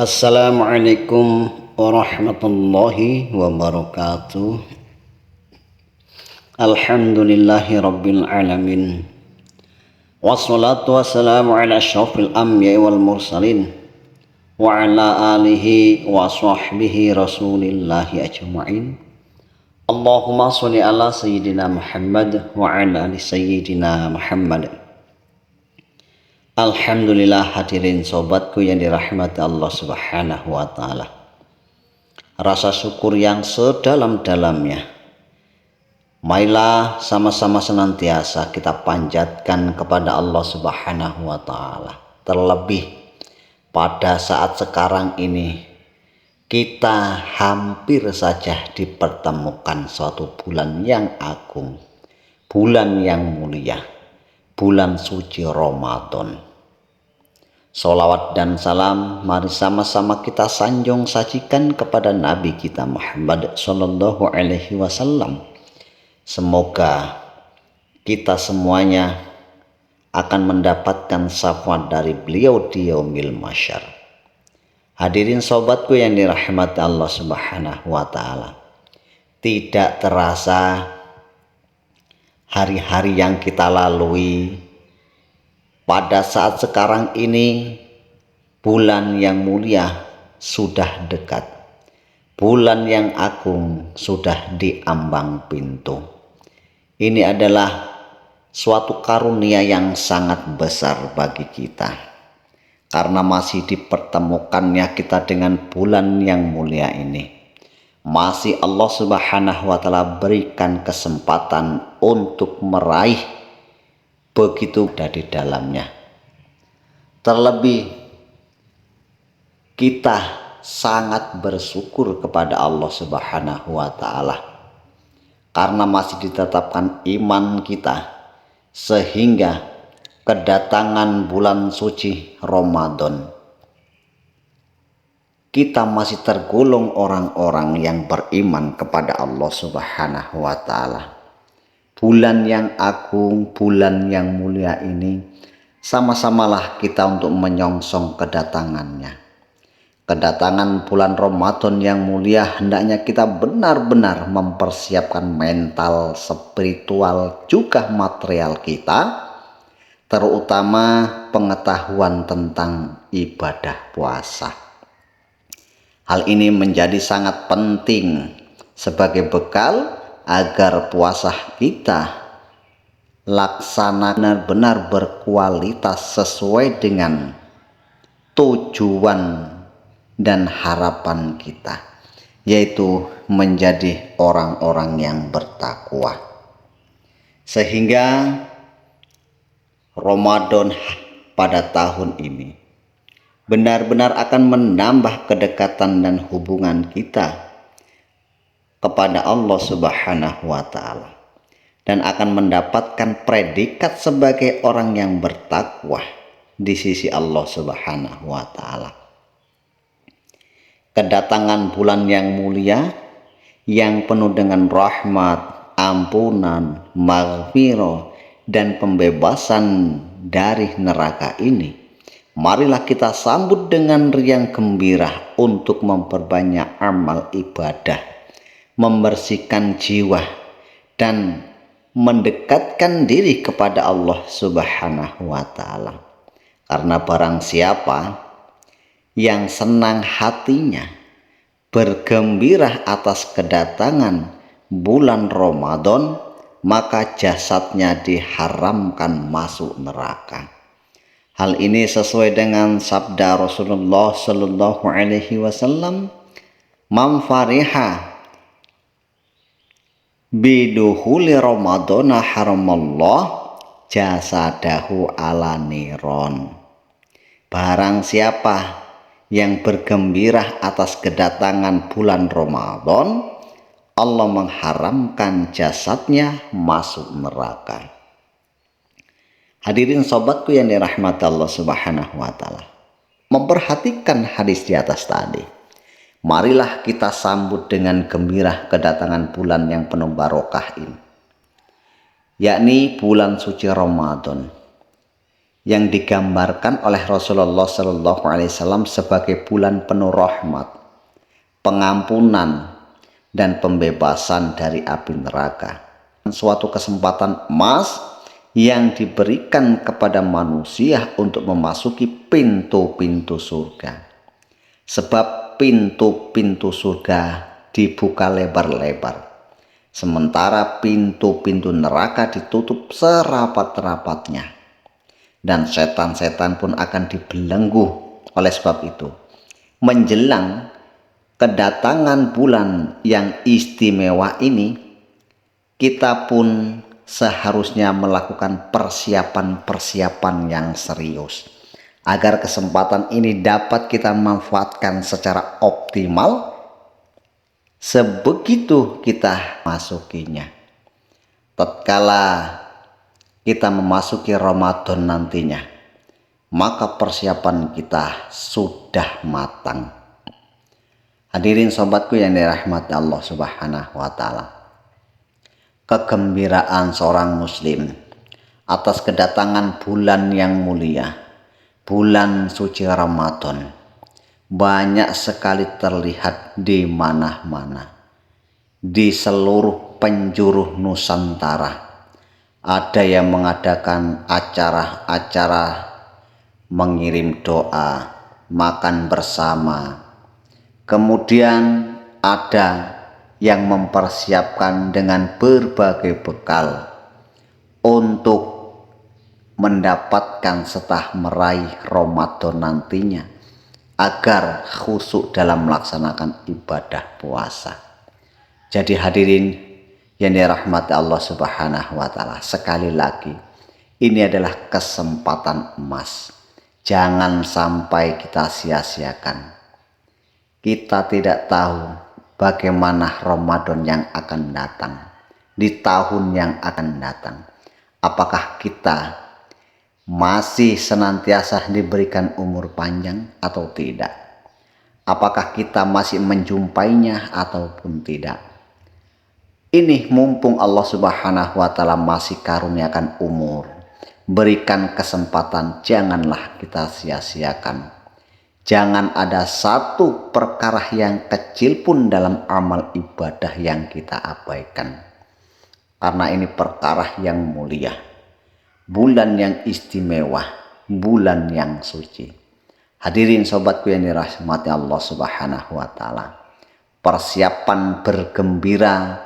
Assalamualaikum warahmatullahi wabarakatuh. Alhamdulillahi rabbil alamin. Wassalatu wassalamu ala asyrafil anbiya'i wal mursalin wa ala alihi wa sahbihi rasulillahi ajma'in. Allahumma sholli ala sayyidina Muhammad wa ala ali sayyidina Muhammad. Alhamdulillah, hadirin sobatku yang dirahmati Allah Subhanahu wa ta'ala. Rasa syukur yang sedalam-dalamnya marilah sama-sama senantiasa kita panjatkan kepada Allah Subhanahu wa ta'ala. Terlebih pada saat sekarang ini kita hampir saja dipertemukan suatu bulan yang agung, bulan yang mulia, bulan suci Ramadan. Sholawat dan salam mari sama-sama kita sanjung sajikan kepada Nabi kita Muhammad Sallallahu Alaihi Wasallam. Semoga kita semuanya akan mendapatkan syafaat dari beliau di yaumil mahsyar. Hadirin sobatku yang dirahmati Allah Subhanahu wa ta'ala, tidak terasa hari-hari yang kita lalui pada saat sekarang ini, bulan yang mulia sudah dekat. Bulan yang agung sudah di ambang pintu. Ini adalah suatu karunia yang sangat besar bagi kita. Karena masih dipertemukannya kita dengan bulan yang mulia ini. Masih Allah Subhanahu wa ta'ala berikan kesempatan untuk meraih begitu dari dalamnya. Terlebih kita sangat bersyukur kepada Allah Subhanahu wa ta'ala karena masih ditetapkan iman kita, sehingga kedatangan bulan suci Ramadan kita masih tergolong orang-orang yang beriman kepada Allah Subhanahu wa ta'ala. Bulan yang agung, bulan yang mulia ini, sama-samalah kita untuk menyongsong kedatangannya. Kedatangan bulan Ramadan yang mulia hendaknya kita benar-benar mempersiapkan mental, spiritual, juga material kita, terutama pengetahuan tentang ibadah puasa. Hal ini menjadi sangat penting sebagai bekal agar puasa kita laksana benar-benar berkualitas sesuai dengan tujuan dan harapan kita, yaitu menjadi orang-orang yang bertakwa. Sehingga Ramadan pada tahun ini benar-benar akan menambah kedekatan dan hubungan kita kepada Allah Subhanahu wa ta'ala, dan akan mendapatkan predikat sebagai orang yang bertakwa di sisi Allah Subhanahu wa ta'ala. Kedatangan bulan yang mulia yang penuh dengan rahmat, ampunan, maghfirah, dan pembebasan dari neraka ini, marilah kita sambut dengan riang gembira untuk memperbanyak amal ibadah, membersihkan jiwa, dan mendekatkan diri kepada Allah Subhanahu wa ta'ala. Karena barang siapa yang senang hatinya bergembira atas kedatangan bulan Ramadan, maka jasadnya diharamkan masuk neraka. Hal ini sesuai dengan sabda Rasulullah Sallallahu Alaihi Wasallam, "Man fariha biduhuli Ramadana haramallah jasadahu ala niron." Barang siapa yang bergembira atas kedatangan bulan Ramadan, Allah mengharamkan jasadnya masuk neraka. Hadirin sobatku yang dirahmati Allah Subhanahu wa ta'ala, memperhatikan hadis di atas tadi, marilah kita sambut dengan gembira kedatangan bulan yang penuh barokah ini, yakni bulan suci Ramadan, yang digambarkan oleh Rasulullah SAW sebagai bulan penuh rahmat, pengampunan, dan pembebasan dari api neraka. Suatu kesempatan emas yang diberikan kepada manusia untuk memasuki pintu-pintu surga. Sebab pintu-pintu surga dibuka lebar-lebar, sementara pintu-pintu neraka ditutup serapat-rapatnya, dan setan-setan pun akan dibelenggu. Oleh sebab itu, menjelang kedatangan bulan yang istimewa ini, kita pun seharusnya melakukan persiapan-persiapan yang serius agar kesempatan ini dapat kita manfaatkan secara optimal sebegitu kita masukinya. Tatkala kita memasuki Ramadan nantinya, maka persiapan kita sudah matang. Hadirin sobatku yang dirahmati Allah Subhanahu wa Ta'ala, kegembiraan seorang muslim atas kedatangan bulan yang mulia, bulan suci Ramadan, banyak sekali terlihat di mana-mana, di seluruh penjuru Nusantara. Ada yang mengadakan acara-acara mengirim doa, makan bersama. Kemudian ada yang mempersiapkan dengan berbagai bekal untuk mendapatkan setelah meraih Ramadan nantinya, agar khusyuk dalam melaksanakan ibadah puasa. Jadi hadirin yang dirahmati Allah Subhanahu wa Ta'ala, sekali lagi ini adalah kesempatan emas. Jangan sampai kita sia-siakan. Kita tidak tahu bagaimana Ramadan yang akan datang, di tahun yang akan datang. Apakah kita masih senantiasa diberikan umur panjang atau tidak? Apakah kita masih menjumpainya ataupun tidak? Ini mumpung Allah Subhanahu wa Ta'ala masih karuniakan umur, berikan kesempatan, janganlah kita sia-siakan. Jangan ada satu perkara yang kecil pun dalam amal ibadah yang kita abaikan. Karena ini perkara yang mulia, bulan yang istimewa, bulan yang suci. Hadirin sobatku yang dirahmati Allah Subhanahu wa Ta'ala, persiapan bergembira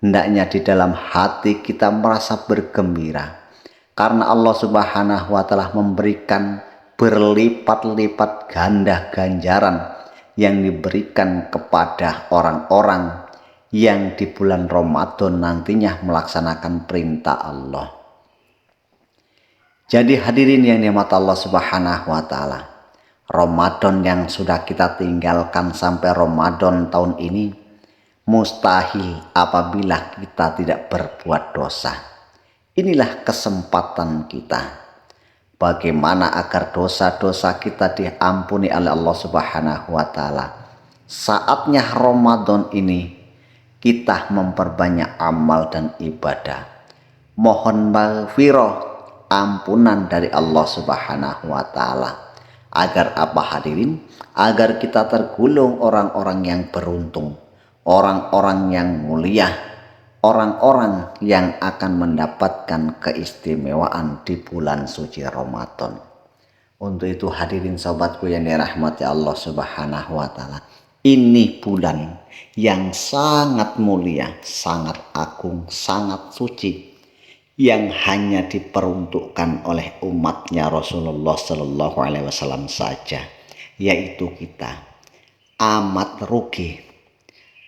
hendaknya di dalam hati kita merasa bergembira, karena Allah Subhanahu wa Ta'ala memberikan berlipat-lipat ganda ganjaran yang diberikan kepada orang-orang yang di bulan Ramadan nantinya melaksanakan perintah Allah. Jadi hadirin yang dirahmati Allah Subhanahu wa Ta'ala, Ramadan yang sudah kita tinggalkan sampai Ramadan tahun ini mustahil apabila kita tidak berbuat dosa. Inilah kesempatan kita. Bagaimana agar dosa-dosa kita diampuni oleh Allah Subhanahu wa Ta'ala. Saatnya Ramadan ini kita memperbanyak amal dan ibadah. Mohon maghfirah, ampunan dari Allah Subhanahu wa Ta'ala. Agar apa hadirin? Agar kita tergolong orang-orang yang beruntung, orang-orang yang mulia, orang-orang yang akan mendapatkan keistimewaan di bulan suci Ramadan. Untuk itu hadirin sobatku yang dirahmati Allah Subhanahu wa Ta'ala, ini bulan yang sangat mulia, sangat agung, sangat suci, yang hanya diperuntukkan oleh umatnya Rasulullah Sallallahu Alaihi Wasallam saja, yaitu kita. Amat rugi,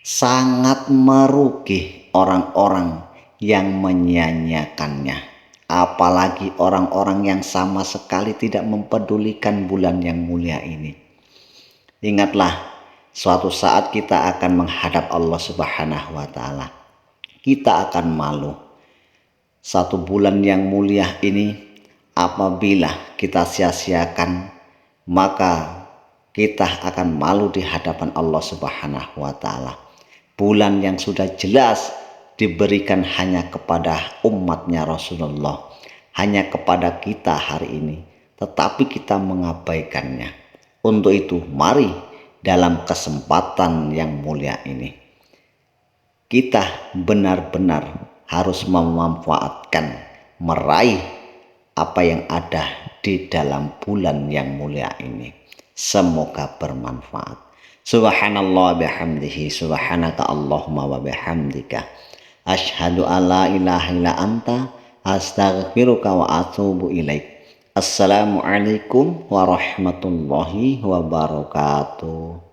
sangat merugi orang-orang yang menyia-nyiakannya, apalagi orang-orang yang sama sekali tidak mempedulikan bulan yang mulia ini. Ingatlah, suatu saat kita akan menghadap Allah Subhanahu wa Ta'ala. Kita akan malu. Satu bulan yang mulia ini apabila kita sia-siakan, maka kita akan malu di hadapan Allah Subhanahu wa Ta'ala. Bulan yang sudah jelas diberikan hanya kepada umatnya Rasulullah, hanya kepada kita hari ini, tetapi kita mengabaikannya. Untuk itu, mari dalam kesempatan yang mulia ini, kita benar-benar harus memanfaatkan, meraih apa yang ada di dalam bulan yang mulia ini. Semoga bermanfaat. Subhanallah bihamdihi, subhanaka Allahumma wa bihamdika, asyhadu alla ilaha illa anta, astaghfiruka wa atubu ilaik. Assalamualaikum warahmatullahi wabarakatuh.